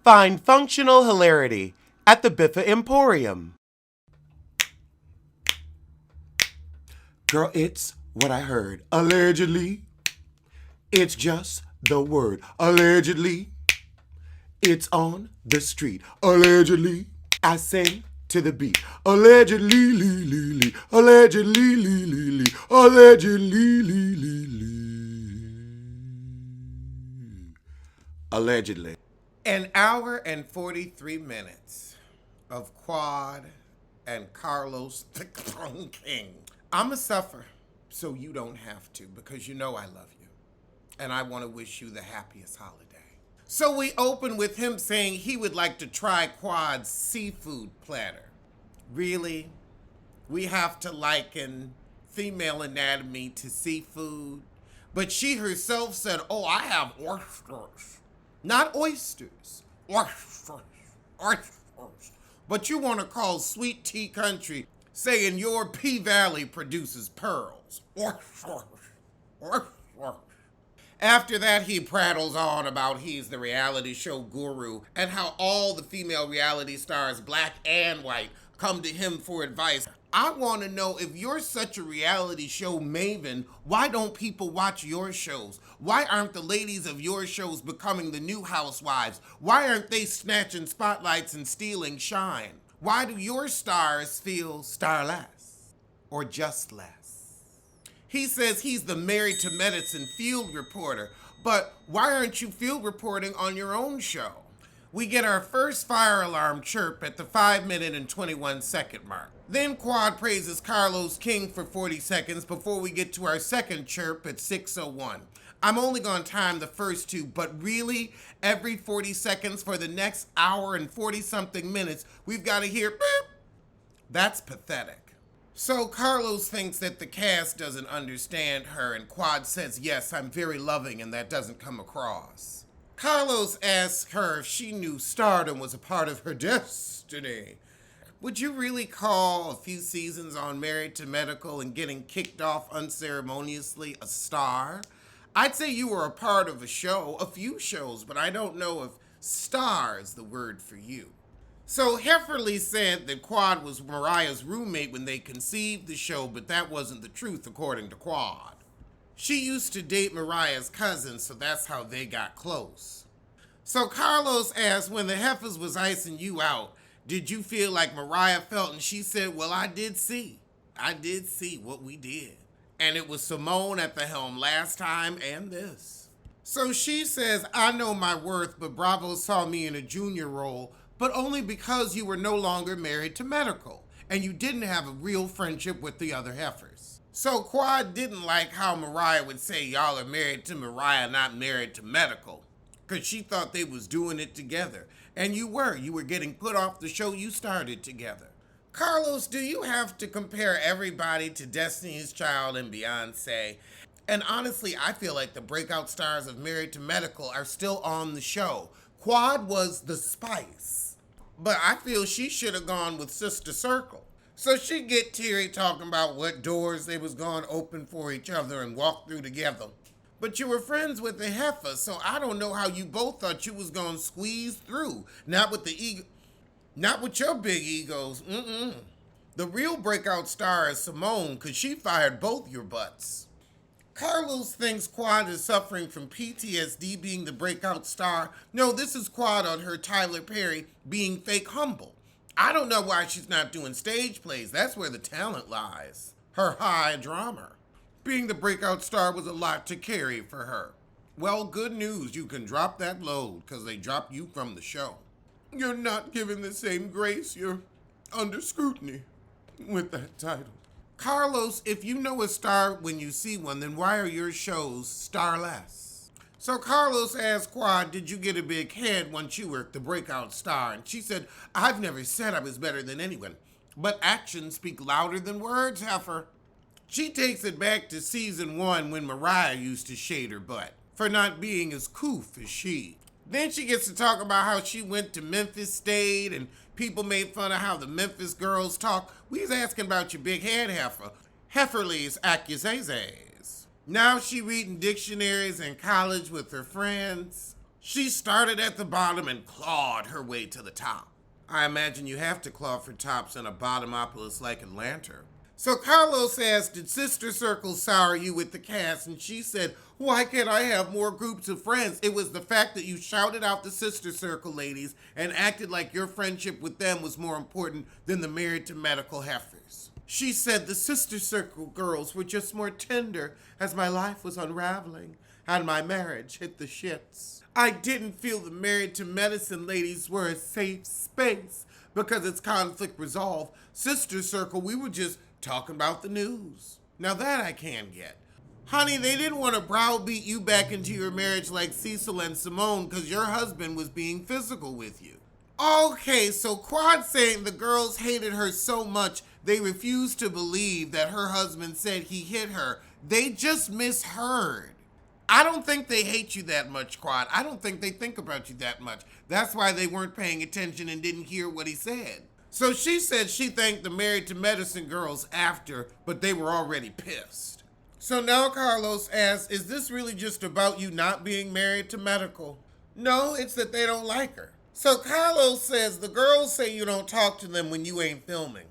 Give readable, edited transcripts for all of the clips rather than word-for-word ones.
Find functional hilarity at the Biffa Emporium. Girl, it's what I heard. Allegedly, it's just the word. Allegedly, it's on the street. Allegedly, I sing to the beat. Allegedly, lee, lee, lee. Allegedly, lee, lee, lee. Allegedly, lee, lee, lee. Allegedly. An hour and 43 minutes of Quad and Carlos the Clone King. I'm a suffer, so you don't have to, because you know I love you. And I want to wish you the happiest holiday. So we open with him saying he would like to try Quad's seafood platter. Really? We have to liken female anatomy to seafood? But she herself said, oh, I have oysters. Not oysters. Oysters. Oysters. But you want to call Sweet Tea Country saying your P-Valley produces pearls. Oysters. Oysters. After that, he prattles on about he's the reality show guru and how all the female reality stars, black and white, come to him for advice. I want to know, if you're such a reality show maven, why don't people watch your shows? Why aren't the ladies of your shows becoming the new Housewives? Why aren't they snatching spotlights and stealing shine? Why do your stars feel starless or just less? He says he's the Married to Medicine field reporter, but why aren't you field reporting on your own show? We get our first fire alarm chirp at the 5-minute and 21-second mark. Then Quad praises Carlos King for 40 seconds before we get to our second chirp at 6:01. I'm only going to time the first two, but really, every 40 seconds for the next hour and 40-something minutes, we've got to hear beep. That's pathetic. So Carlos thinks that the cast doesn't understand her, and Quad says, yes, I'm very loving, and that doesn't come across. Carlos asks her if she knew stardom was a part of her destiny. Would you really call a few seasons on Married to Medical and getting kicked off unceremoniously a star? I'd say you were a part of a show, a few shows, but I don't know if star is the word for you. So Hefferly said that Quad was Mariah's roommate when they conceived the show, but that wasn't the truth according to Quad. She used to date Mariah's cousin, so that's how they got close. So Carlos asked, when the Heifers was icing you out, did you feel like Mariah felt? And she said, well, I did see what we did. And it was Simone at the helm last time and this. So she says, I know my worth, but Bravo saw me in a junior role, but only because you were no longer married to Medical, and you didn't have a real friendship with the other heifers. So Quad didn't like how Mariah would say y'all are married to Mariah, not married to Medical, because she thought they was doing it together. And you were getting put off the show you started together. Carlos, do you have to compare everybody to Destiny's Child and Beyonce? And honestly, I feel like the breakout stars of Married to Medical are still on the show. Quad was the spice. But I feel she should have gone with Sister Circle. So she get teary talking about what doors they was going to open for each other and walk through together. But you were friends with the heifer, so I don't know how you both thought you was going to squeeze through. Not with the ego, not with your big egos. The real breakout star is Simone, because she fired both your butts. Carlos thinks Quad is suffering from PTSD being the breakout star. No, this is Quad on her Tyler Perry being fake humble. I don't know why she's not doing stage plays. That's where the talent lies. Her high drama. Being the breakout star was a lot to carry for her. Well, good news. You can drop that load because they dropped you from the show. You're not given the same grace. You're under scrutiny with that title. Carlos, if you know a star when you see one, then why are your shows starless? So Carlos asked Quad, did you get a big head once you were the breakout star? And she said, I've never said I was better than anyone, but actions speak louder than words, heifer. She takes it back to season 1 when Mariah used to shade her butt for not being as coof as she. Then she gets to talk about how she went to Memphis State and people made fun of how the Memphis girls talk. We was asking about your big head, heifer. Hefferly's accusations. Now she reading dictionaries in college with her friends. She started at the bottom and clawed her way to the top. I imagine you have to claw for tops in a bottomopolis like Atlanta. So Carlos asked, did Sister Circle sour you with the cast? And she said, why can't I have more groups of friends? It was the fact that you shouted out the Sister Circle ladies and acted like your friendship with them was more important than the Married to Medical heifers. She said the Sister Circle girls were just more tender as my life was unraveling and my marriage hit the shits. I didn't feel the Married to Medicine ladies were a safe space because it's conflict resolved. Sister Circle, we were just talking about the news. Now that I can get. Honey, they didn't want to browbeat you back into your marriage like Cecil and Simone because your husband was being physical with you. Okay, so Quad saying the girls hated her so much they refused to believe that her husband said he hit her. They just misheard. I don't think they hate you that much, Quad. I don't think they think about you that much. That's why they weren't paying attention and didn't hear what he said. So she said she thanked the Married to Medicine girls after, but they were already pissed. So now Carlos asks, is this really just about you not being married to medical? No, it's that they don't like her. So Carlos says the girls say you don't talk to them when you ain't filming.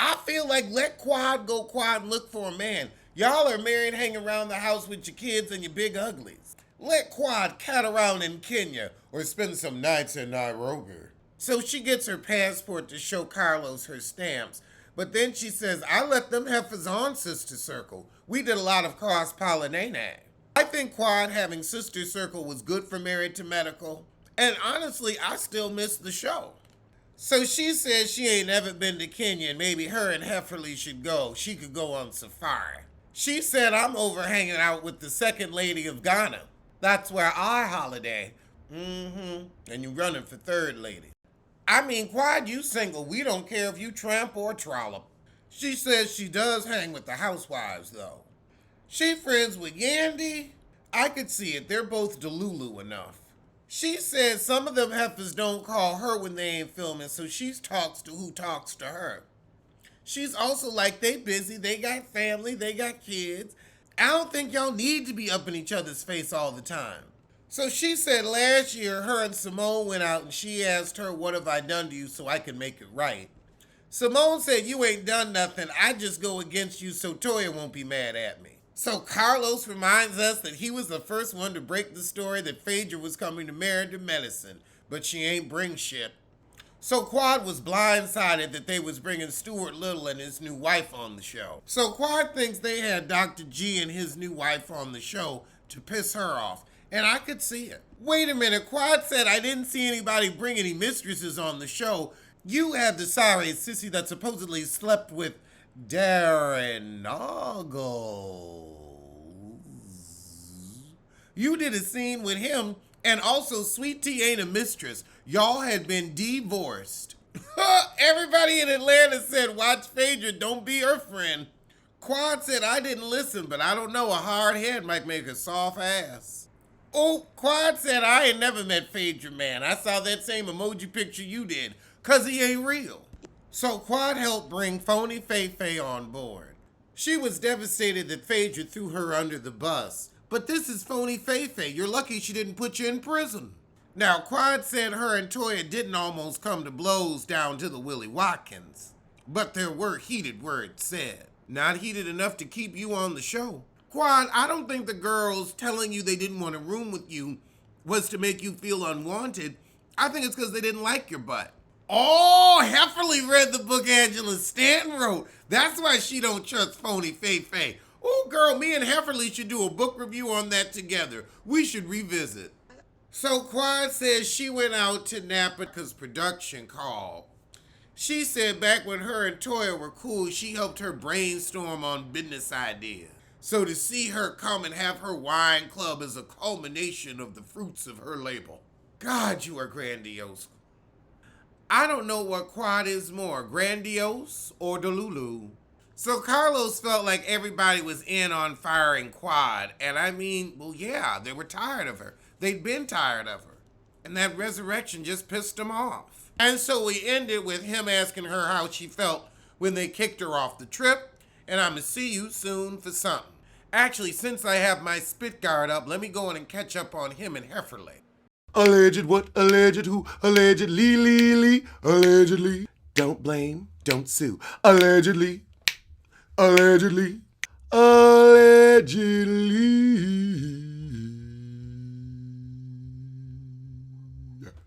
I feel like let Quad go Quad and look for a man. Y'all are married hanging around the house with your kids and your big uglies. Let Quad cat around in Kenya or spend some nights in Nairobi. So she gets her passport to show Carlos her stamps. But then she says, I let them heifers on Sister Circle. We did a lot of cross-pollinating. I think Quad having Sister Circle was good for Married to Medical. And honestly, I still miss the show. So she says she ain't never been to Kenya and maybe her and Hefferly should go. She could go on safari. She said, I'm over hanging out with the second lady of Ghana. That's where I holiday. And you running for third lady. I mean, Quad, you single. We don't care if you tramp or trollop. She says she does hang with the Housewives, though. She friends with Yandy. I could see it. They're both Delulu enough. She says some of them heifers don't call her when they ain't filming, so she talks to who talks to her. She's also like, they busy, they got family, they got kids. I don't think y'all need to be up in each other's face all the time. So she said last year her and Simone went out and she asked her, what have I done to you so I can make it right? Simone said, you ain't done nothing, I just go against you so Toya won't be mad at me. So Carlos reminds us that he was the first one to break the story that Phaedra was coming to Married to Medicine, but she ain't bring shit. So Quad was blindsided that they was bringing Stuart Little and his new wife on the show. So Quad thinks they had Dr. G and his new wife on the show to piss her off, and I could see it. Wait a minute, Quad said I didn't see anybody bring any mistresses on the show. You had the sorry sissy that supposedly slept with Darren Noggles. You did a scene with him, and also Sweet Tea ain't a mistress. Y'all had been divorced. Everybody in Atlanta said, watch Phaedra, don't be her friend. Quad said, I didn't listen, but I don't know, a hard head might make a soft ass. Oh, Quad said, I ain't never met Phaedra, man. I saw that same emoji picture you did, 'cause he ain't real. So Quad helped bring phony Faye on board. She was devastated that Phaedra threw her under the bus. But this is phony Faye. You're lucky she didn't put you in prison. Now, Quad said her and Toya didn't almost come to blows down to the Willie Watkins. But there were heated words said. Not heated enough to keep you on the show. Quad, I don't think the girls telling you they didn't want to room with you was to make you feel unwanted. I think it's because they didn't like your butt. Oh, Hefferly read the book Angela Stanton wrote. That's why she don't trust phony Faye. Oh, girl, me and Hefferly should do a book review on that together. We should revisit. So Quad says she went out to Napa because production called. She said back when her and Toya were cool, she helped her brainstorm on business ideas. So to see her come and have her wine club is a culmination of the fruits of her labor. God, you are grandiose. I don't know what Quad is more, grandiose or Delulu. So Carlos felt like everybody was in on firing Quad. And I mean, well, yeah, they were tired of her. They'd been tired of her. And that resurrection just pissed them off. And so we ended with him asking her how she felt when they kicked her off the trip. And I'm going to see you soon for something. Actually, since I have my spit guard up, let me go in and catch up on him and Hefferly. Alleged what? Alleged who? Allegedly, allegedly. Don't blame, don't sue. Allegedly, allegedly, allegedly.